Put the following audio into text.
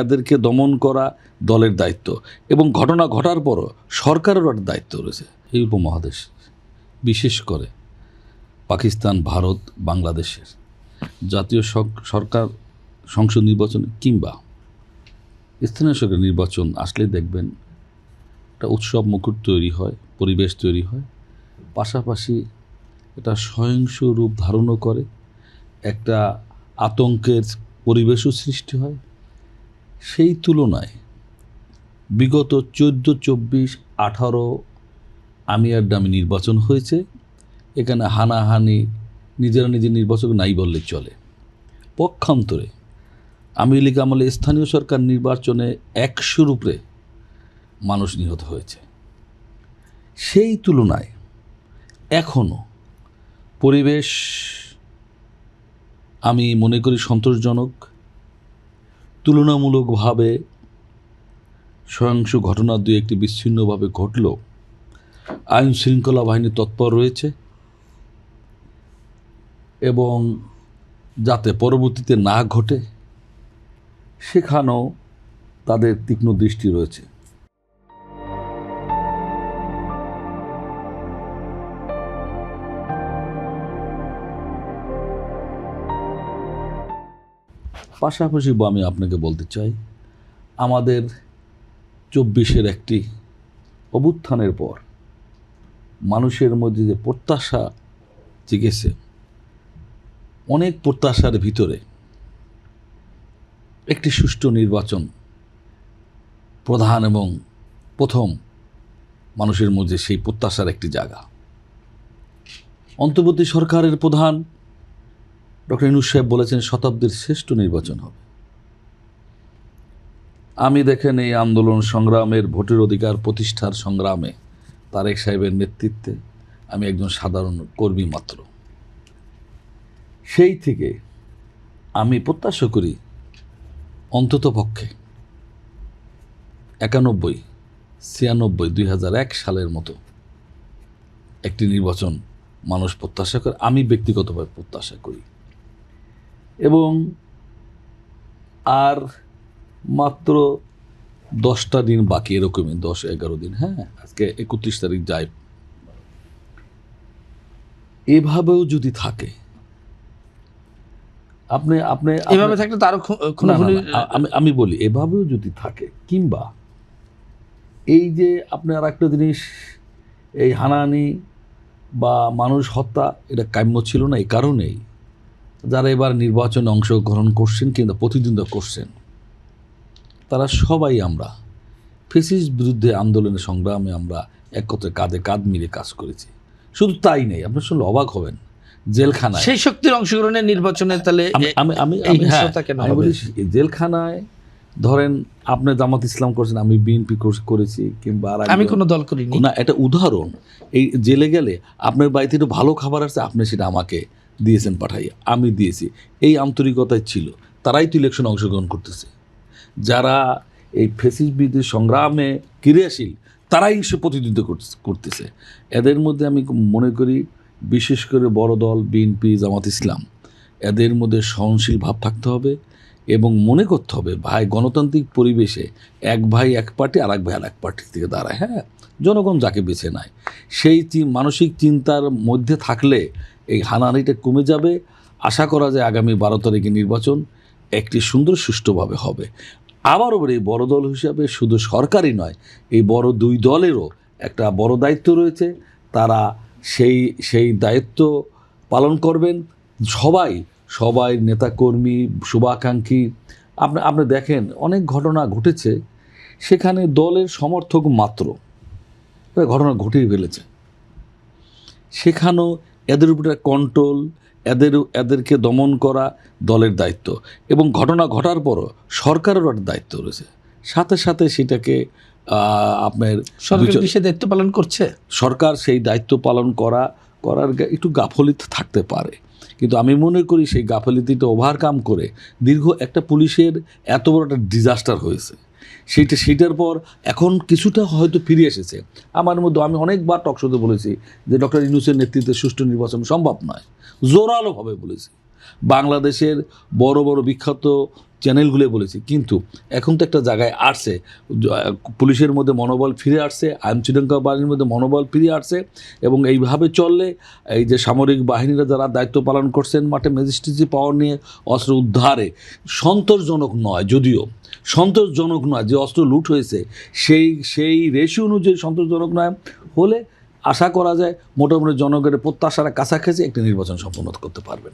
এদেরকে দমন করা দলের দায়িত্ব, এবং ঘটনা ঘটার পরও সরকারেরও একটা দায়িত্ব রয়েছে। এই উপমহাদেশ, বিশেষ করে পাকিস্তান, ভারত, বাংলাদেশের জাতীয় সরকার সংসদ নির্বাচন কিংবা স্থানীয় সরকার নির্বাচন আসলে দেখবেন একটা উৎসব মুখর তৈরি হয়, পরিবেশ তৈরি হয়, পাশাপাশি এটা সহিংস রূপ ধারণও করে, একটা আতঙ্কের পরিবেশও সৃষ্টি হয়। সেই তুলনায় বিগত 14, 24, 18 আমিয়ার দামি নির্বাচন হয়েছে। এখানে হানাহানি, নিজেরা নিজের নির্বাচন নাই বললে চলে। পক্ষান্তরে আওয়ামী লীগ আমলে স্থানীয় সরকার নির্বাচনে 100-র উপরে মানুষ নিহত হয়েছে। সেই তুলনায় এখনও পরিবেশ আমি মনে করি সন্তোষজনক। তুলনামূলকভাবে সহিংস ঘটনা দুই একটি বিচ্ছিন্নভাবে ঘটলেও আইন শৃঙ্খলা বাহিনী তৎপর রয়েছে, এবং যাতে পরবর্তীতে না ঘটে সেখানেও তাদের তীক্ষ্ণ দৃষ্টি রয়েছে। পাশাপাশি আমি আপনাকে বলতে চাই, আমাদের 24-এর একটি অভ্যুত্থানের পর মানুষের মধ্যে যে প্রত্যাশা জেগেছে, অনেক প্রত্যাশার ভিতরে একটি সুষ্ঠু নির্বাচন প্রধান এবং প্রথম মানুষের মধ্যে সেই প্রত্যাশার একটি জায়গা। অন্তর্বর্তী সরকারের প্রধান ডক্টর ইউনূস সাহেব বলেছেন শতাব্দীর শ্রেষ্ঠ নির্বাচন হবে। আমি দেখেন এই আন্দোলন সংগ্রামের, ভোটের অধিকার প্রতিষ্ঠার সংগ্রামে তারেক সাহেবের নেতৃত্বে আমি একজন সাধারণ কর্মী মাত্র। সেই থেকে আমি প্রত্যাশা করি অন্ততপক্ষে 91, 96, 2001 সালের মতো একটি নির্বাচন মানুষ প্রত্যাশা করে, আমি ব্যক্তিগতভাবে প্রত্যাশা করি। এবং আর মাত্র 10টা দিন বাকি, এরকমই 10-11 দিন। হ্যাঁ, আজকে 31 তারিখ যায়। এভাবেও যদি থাকে, আপনি এভাবে থাকলে তো আরো আমি বলি এভাবেও যদি থাকে, কিংবা এই যে আপনি আর একটা জিনিস, এই হানাহানি বা মানুষ হত্যা, এটা কাম্য ছিল না। এই কারণেই যারা এবার নির্বাচনে অংশগ্রহণ করছেন কিংবা প্রতিদ্বন্দ্বিতা করছেন, তারা সবাই আমরা ফ্যাসিস্ট বিরুদ্ধে আন্দোলনের সংগ্রামে আমরা একত্রে কাঁধে কাঁধ মিলে কাজ করেছি। শুধু তাই নেই, আপনি শুনলে অবাক হবেন, জেলখানায় সেই শক্তির অংশগ্রহণের নির্বাচনে তাহলে আমি বলি জেলখানায় ধরেন আপনি জামাত ইসলাম করেছেন, আমি বিএনপি করেছি, কিংবা আমি কোনো দল করিনি না। এটা উদাহরণ। এই জেলে গেলে আপনার বাড়িতে একটু ভালো খাবার আছে, আপনি সেটা আমাকে দিয়েছেন পাঠাইয়া, আমি দিয়েছি। এই আন্তরিকতায় ছিল, তারাই তো ইলেকশনে অংশগ্রহণ করতেছে। যারা এই ফ্যাসিস্ট বিরোধী সংগ্রামে ক্রিয়াশীল, তারাই সে প্রতিদ্বন্দ্বিতা করতেছে। এদের মধ্যে আমি মনে করি বিশেষ করে বড় দল বিএনপি, জামাত ইসলাম, এদের মধ্যে সহনশীল ভাব থাকতে হবে এবং মনে করতে হবে ভাই গণতান্ত্রিক পরিবেশে এক ভাই এক পার্টি, আর এক ভাই আর এক পার্টির থেকে দাঁড়ায়। হ্যাঁ, জনগণ যাকে বেছে নেয়, সেই মানসিক চিন্তার মধ্যে থাকলে এই হানাহানিটা কমে যাবে। আশা করা যায় আগামী 12 তারিখে নির্বাচন একটি সুন্দর সুষ্ঠুভাবে হবে। আবারও এই বড় দল হিসাবে শুধু সরকারই নয়, এই বড় দুই দলেরও একটা বড় দায়িত্ব রয়েছে। তারা সেই দায়িত্ব পালন করবেন। সবাই নেতাকর্মী, শুভাকাঙ্ক্ষী, আপনি দেখেন অনেক ঘটনা ঘটেছে, সেখানে দলের সমর্থক মাত্র ঘটনা ঘটিয়ে ফেলেছে। সেখানেও এদের উপরে কন্ট্রোল, এদেরকে দমন করা দলের দায়িত্ব, এবং ঘটনা ঘটার পরও সরকারেরও একটা দায়িত্ব রয়েছে। সাথে সাথে সেটাকে আপনার সরকার কিসে দায়িত্ব পালন করছে, সরকার সেই দায়িত্ব পালন করার একটু গাফলিত থাকতে পারে, কিন্তু আমি মনে করি সেই গাফলিতিটা ওভারকাম করে দীর্ঘ একটা পুলিশের এত বড় একটা ডিজাস্টার হয়েছে, সেইটার পর এখন কিছুটা হয়তো ফিরে এসেছে। আমার মধ্যে আমি অনেকবার টকশোতে বলেছি যে ডক্টর ইউনূসের নেতৃত্বে সুষ্ঠু নির্বাচন সম্ভব নয়, জোরালোভাবে বলেছি। বাংলাদেশের বড় বড় বিখ্যাত চ্যানেলগুলো বলেছে, কিন্তু এখন তো একটা জায়গায় আসছে, পুলিশের মধ্যে মনোবল ফিরে আসছে, আইন শৃঙ্খলা বাহিনীর মধ্যে মনোবল ফিরে আসছে, এবং এইভাবে চললে এই যে সামরিক বাহিনীরা যারা দায়িত্ব পালন করছেন মাঠে ম্যাজিস্ট্রেসি পাওয়ার নিয়ে অস্ত্র উদ্ধারে সন্তোষজনক নয়, যদিও সন্তোষজনক নয়, যে অস্ত্র লুট হয়েছে সেই রেশিও অনুযায়ী সন্তোষজনক নয় হলে আশা করা যায় মোটামুটি জনগণের প্রত্যাশার কাছাকাছি একটি নির্বাচন সম্পন্ন করতে পারবেন।